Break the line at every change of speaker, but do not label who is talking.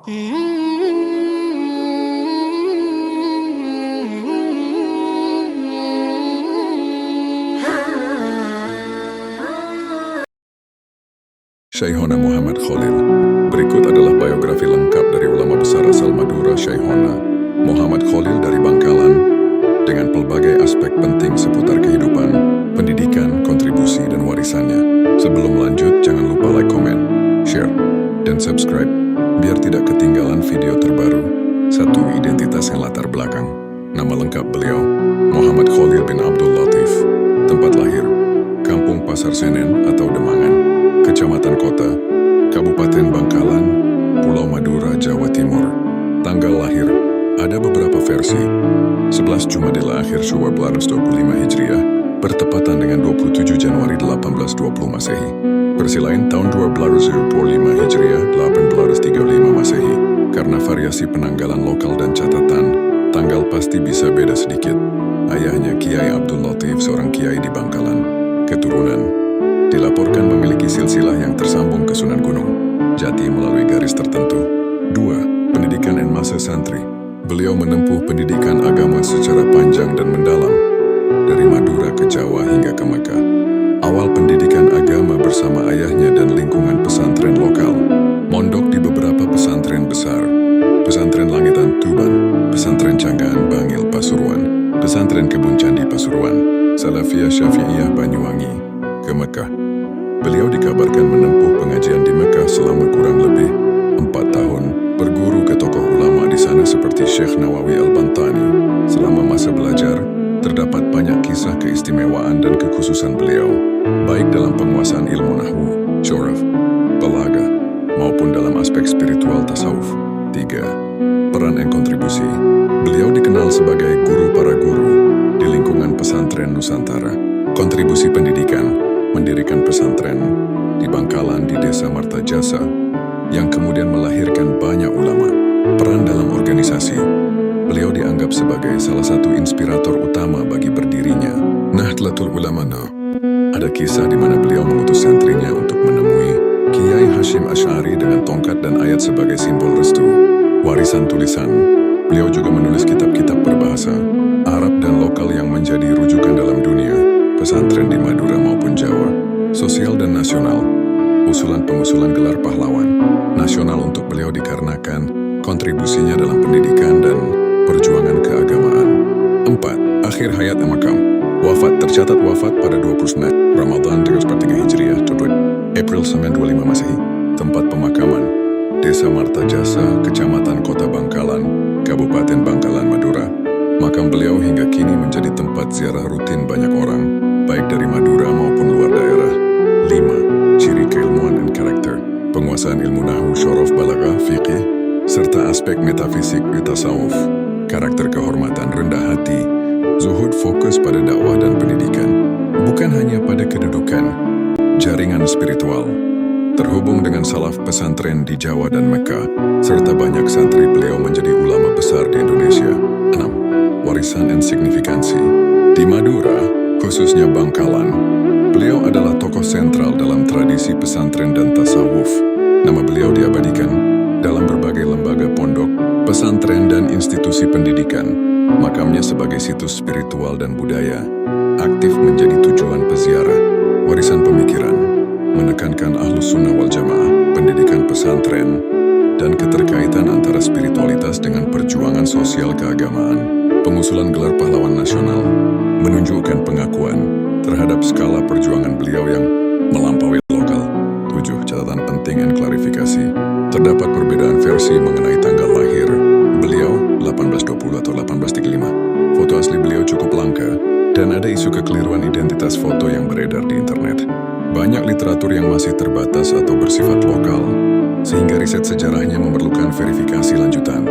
Syaihona Muhammad Khalil. Berikut adalah biografi lengkap dari ulama besar asal Madura, Syaihona Muhammad Khalil dari Bangkalan, dengan pelbagai aspek penting seputar kehidupan, pendidikan, kontribusi, dan warisannya. Sebelum lanjut, jangan lupa like, comment, share, dan subscribe, biar tidak ketinggalan video terbaru. 1. Identitas dan latar belakang. Nama lengkap beliau, Muhammad Khalil bin Abdul Latif. Tempat lahir, Kampung Pasar Senen atau Demangan, Kecamatan Kota, Kabupaten Bangkalan, Pulau Madura, Jawa Timur. Tanggal lahir, ada beberapa versi. 11 Jumadil Akhir Syawal 1225 Hijriah, bertepatan dengan 27 Januari 1820 Masehi. Versi lain tahun 1225 Hijriah 1835 Masehi. Karena variasi penanggalan lokal dan catatan, tanggal pasti bisa beda sedikit. Ayahnya Kiai Abdul Latif, seorang kiai di Bangkalan. Keturunan dilaporkan memiliki silsilah yang tersambung ke Sunan Gunung Jati melalui garis tertentu. 2. Pendidikan dan masa santri. Beliau menempuh pendidikan agama secara panjang dan mendalam, dari Madura ke Jawa hingga ke Mekah. Awal pendidikan agama bersama ayahnya dan lingkungan pesantren lokal. Mondok di beberapa pesantren besar. Pesantren Langitan Tuban, Pesantren Canggaan Bangil Pasuruan, Pesantren Kebun Candi Pasuruan, Salafiyah Syafi'iyah Banyuwangi, ke Mekah. Beliau dikabarkan menempuh pengajian di Mekah selama kurang lebih 4 tahun, berguru ke tokoh ulama di sana seperti Syekh Nawawi Al-Bantani. Selama masa belajar, terdapat banyak kisah keistimewaan dan kekhususan beliau, baik dalam penguasaan ilmu nahwu, syaraf, balaga, maupun dalam aspek spiritual tasawuf. 3. Peran dan kontribusi. Beliau dikenal sebagai guru para guru di lingkungan pesantren Nusantara. Kontribusi pendidikan, mendirikan pesantren di Bangkalan di Desa Martajasa, yang kemudian melahirkan banyak ulama. Peran dalam organisasi. Beliau dianggap sebagai salah satu inspirator utama bagi berdirinya Nahdlatul Ulama. Ada kisah di mana beliau mengutus santrinya untuk menemui Kiai Hashim Asy'ari dengan tongkat dan ayat sebagai simbol restu. Warisan tulisan. Beliau juga menulis kitab-kitab berbahasa Arab dan lokal yang menjadi rujukan dalam dunia, pesantren di Madura maupun Jawa. Sosial dan nasional. Usulan-pengusulan gelar pahlawan nasional untuk beliau dikarenakan kontribusinya dalam pendidikan dan perjuangan keagamaan. 4. Akhir hayat dan makam. Wafat. Tercatat wafat pada 29 Ramadan 343 Hijriah, April 925 Masehi. Tempat pemakaman, Desa Martajasa, Kecamatan Kota Bangkalan, Kabupaten Bangkalan, Madura. Makam beliau hingga kini menjadi tempat ziarah rutin banyak orang, baik dari Madura maupun luar daerah. 5. Ciri keilmuan dan karakter. Penguasaan ilmu nahwu, syaraf, balaghah, fiqih, serta aspek metafisik di tasawuf. Karakter kehormatan, rendah hati, zuhud, fokus pada dakwah dan pendidikan. Bukan hanya pada kedudukan, jaringan spiritual. Terhubung dengan salaf pesantren di Jawa dan Mekah, serta banyak santri beliau menjadi ulama besar di Indonesia. 6. Warisan dan signifikansi. Di Madura, khususnya Bangkalan, beliau adalah tokoh sentral dalam tradisi pesantren dan tasawuf. Nama beliau diabadikan dalam berbagai lembaga pondok, pesantren, dan institusi pendidikan. Makamnya sebagai situs spiritual dan budaya, aktif menjadi tujuan peziarah. Warisan pemikiran, menekankan Ahlus Sunnah wal Jamaah, pendidikan pesantren, dan keterkaitan antara spiritualitas dengan perjuangan sosial keagamaan. Pengusulan gelar pahlawan nasional menunjukkan pengakuan terhadap skala perjuangan beliau yang melampaui lokal. 7. Catatan penting dan klarifikasi. Terdapat perbedaan versi mengenai tanggal lahir beliau, 1820 atau 1835. Foto asli beliau cukup langka, dan ada isu kekeliruan identitas foto yang beredar di internet. Banyak literatur yang masih terbatas atau bersifat lokal, sehingga riset sejarahnya memerlukan verifikasi lanjutan.